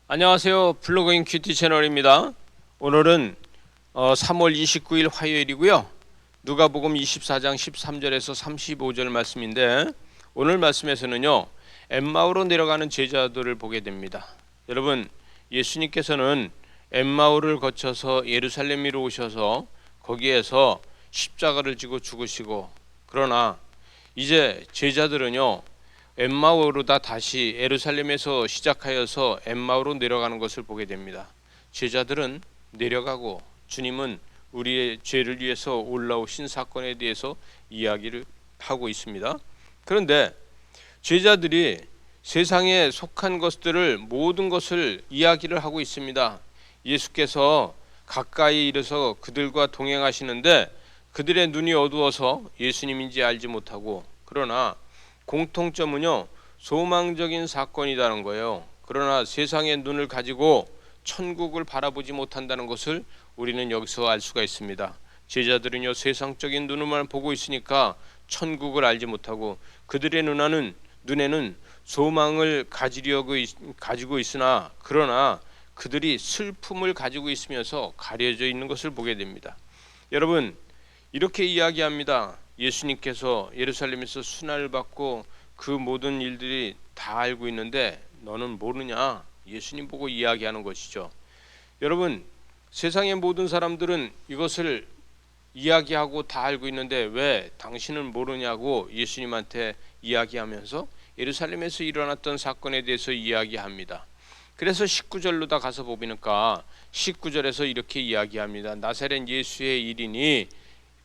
안녕하세요. 블로그인 큐티 채널입니다. 오늘은 3월 29일 화요일이고요. 누가복음 24장 13절에서 35절 말씀인데, 오늘 말씀에서는요, 엠마오로 내려가는 제자들을 보게 됩니다. 여러분, 예수님께서는 엠마오를 거쳐서 예루살렘으로 오셔서 거기에서 십자가를 지고 죽으시고, 그러나 이제 제자들은요, 엠마오로 다시 예루살렘에서 시작하여서 엠마오로 내려가는 것을 보게 됩니다. 제자들은 내려가고 주님은 우리의 죄를 위해서 올라오신 사건에 대해서 이야기를 하고 있습니다. 그런데 제자들이 세상에 속한 것들을 모든 것을 이야기를 하고 있습니다. 예수께서 가까이 이르서 그들과 동행하시는데 그들의 눈이 어두워서 예수님인지 알지 못하고, 그러나 공통점은요, 소망적인 사건이라는 거예요. 그러나 세상의 눈을 가지고 천국을 바라보지 못한다는 것을 우리는 여기서 알 수가 있습니다. 제자들은요, 세상적인 눈으로만 보고 있으니까 천국을 알지 못하고, 그들의 눈에는 소망을 가지고 있으나, 그러나 그들이 슬픔을 가지고 있으면서 가려져 있는 것을 보게 됩니다. 여러분, 이렇게 이야기합니다. 예수님께서 예루살렘에서 순환을 받고 그 모든 일들이 다 알고 있는데 너는 모르냐? 예수님 보고 이야기하는 것이죠. 여러분, 세상의 모든 사람들은 이것을 이야기하고 다 알고 있는데 왜 당신은 모르냐고 예수님한테 이야기하면서 예루살렘에서 일어났던 사건에 대해서 이야기합니다. 그래서 19절로 다 가서 보니까 19절에서 이렇게 이야기합니다. 나사렛 예수의 일이니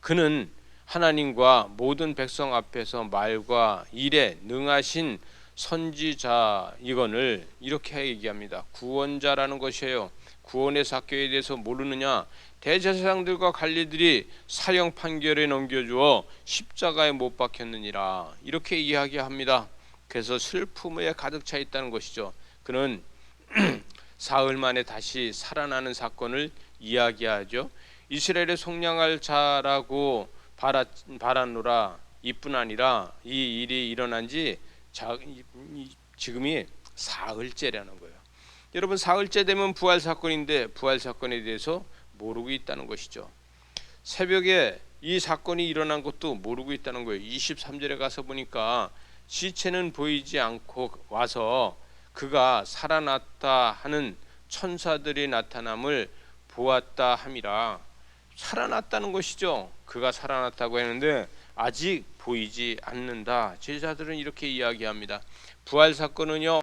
그는 하나님과 모든 백성 앞에서 말과 일에 능하신 선지자이거늘, 이렇게 얘기합니다. 구원자라는 것이에요. 구원의 사건에 대해서 모르느냐? 대제사장들과 관리들이 사형 판결에 넘겨주어 십자가에 못 박혔느니라, 이렇게 이야기합니다. 그래서 슬픔에 가득 차 있다는 것이죠. 그는 사흘 만에 다시 살아나는 사건을 이야기하죠. 이스라엘의 속량할 자라고 바라노라. 이뿐 아니라 이 일이 일어난 지 지금이 사흘째라는 거예요. 여러분, 사흘째 되면 부활 사건인데 부활 사건에 대해서 모르고 있다는 것이죠. 새벽에 이 사건이 일어난 것도 모르고 있다는 거예요. 23절에 가서 보니까 시체는 보이지 않고 와서 그가 살아났다 하는 천사들의 나타남을 보았다 함이라. 살아났다는 것이죠. 그가 살아났다고 했는데 아직 보이지 않는다. 제자들은 이렇게 이야기합니다. 부활 사건은요,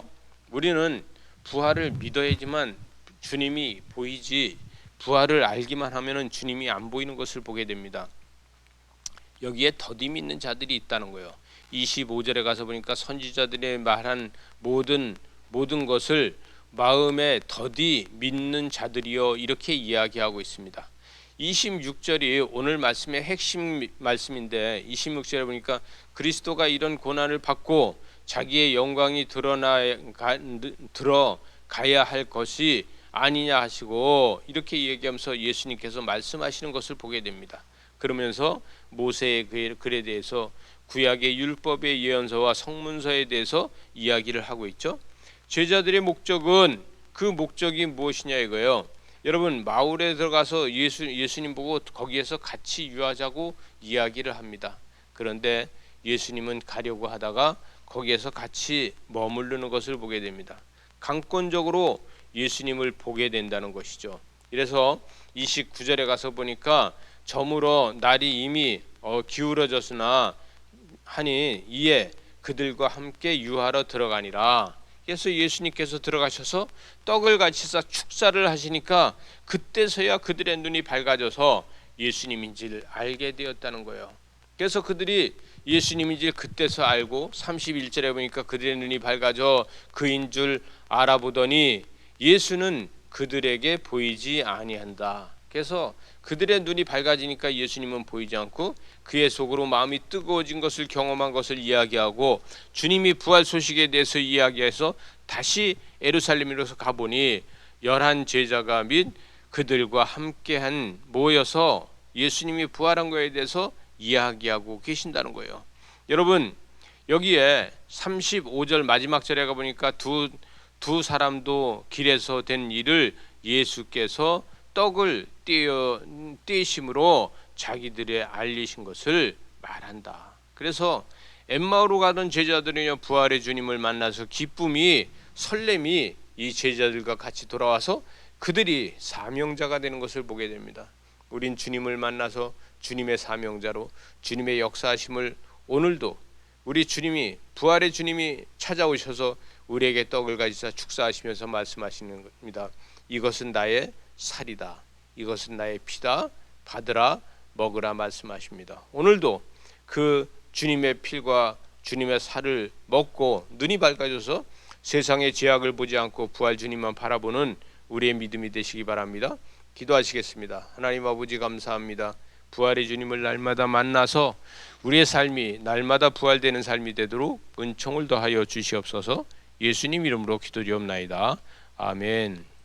우리는 부활을 믿어야지만 주님이 보이지, 부활을 알기만 하면은 주님이 안 보이는 것을 보게 됩니다. 여기에 더디 믿는 자들이 있다는 거예요. 25절에 가서 보니까 선지자들의 말한 모든 것을 마음에 더디 믿는 자들이여, 이렇게 이야기하고 있습니다. 26절이 오늘 말씀의 핵심 말씀인데, 26절에 보니까 그리스도가 이런 고난을 받고 자기의 영광이 들어가야 할 것이 아니냐 하시고, 이렇게 얘기하면서 예수님께서 말씀하시는 것을 보게 됩니다. 그러면서 모세의 글에 대해서, 구약의 율법의 예언서와 성문서에 대해서 이야기를 하고 있죠. 제자들의 목적은, 그 목적이 무엇이냐 이거예요. 여러분, 마을에 들어가서 예수님 보고 거기에서 같이 유하자고 이야기를 합니다. 그런데 예수님은 가려고 하다가 거기에서 같이 머무르는 것을 보게 됩니다. 강권적으로 예수님을 보게 된다는 것이죠. 그래서 29절에 가서 보니까 저물어 날이 이미 기울어졌으나 하니 이에 그들과 함께 유하러 들어가니라. 그래서 예수님께서 들어가셔서 떡을 같이 싸 축사를 하시니까 그때서야 그들의 눈이 밝아져서 예수님인지를 알게 되었다는 거예요. 그래서 그들이 예수님인지 그때서 알고, 31절에 보니까 그들의 눈이 밝아져 그인 줄 알아보더니 예수는 그들에게 보이지 아니한다. 그래서 그들의 눈이 밝아지니까 예수님은 보이지 않고 그의 속으로 마음이 뜨거워진 것을 경험한 것을 이야기하고, 주님이 부활 소식에 대해서 이야기해서 다시 예루살렘으로 가보니 11 제자가 및 그들과 함께한 모여서 예수님이 부활한 것에 대해서 이야기하고 계신다는 거예요. 여러분, 여기에 35절 마지막 절에 가보니까 두 사람도 길에서 된 일을 예수께서 떡을 떼심으로 자기들의 알리신 것을 말한다. 그래서 엠마오로 가던 제자들은요, 부활의 주님을 만나서 기쁨이, 설렘이 이 제자들과 같이 돌아와서 그들이 사명자가 되는 것을 보게 됩니다. 우린 주님을 만나서 주님의 사명자로 주님의 역사하심을 오늘도 우리 주님이, 부활의 주님이 찾아오셔서 우리에게 떡을 가지사 축사하시면서 말씀하시는 겁니다. 이것은 나의 살이다. 이것은 나의 피다. 받으라, 먹으라 말씀하십니다. 오늘도 그 주님의 피와 주님의 살을 먹고 눈이 밝아져서 세상의 죄악을 보지 않고 부활 주님만 바라보는 우리의 믿음이 되시기 바랍니다. 기도하시겠습니다. 하나님 아버지, 감사합니다. 부활의 주님을 날마다 만나서 우리의 삶이 날마다 부활되는 삶이 되도록 은총을 더하여 주시옵소서. 예수님 이름으로 기도드리옵나이다. 아멘.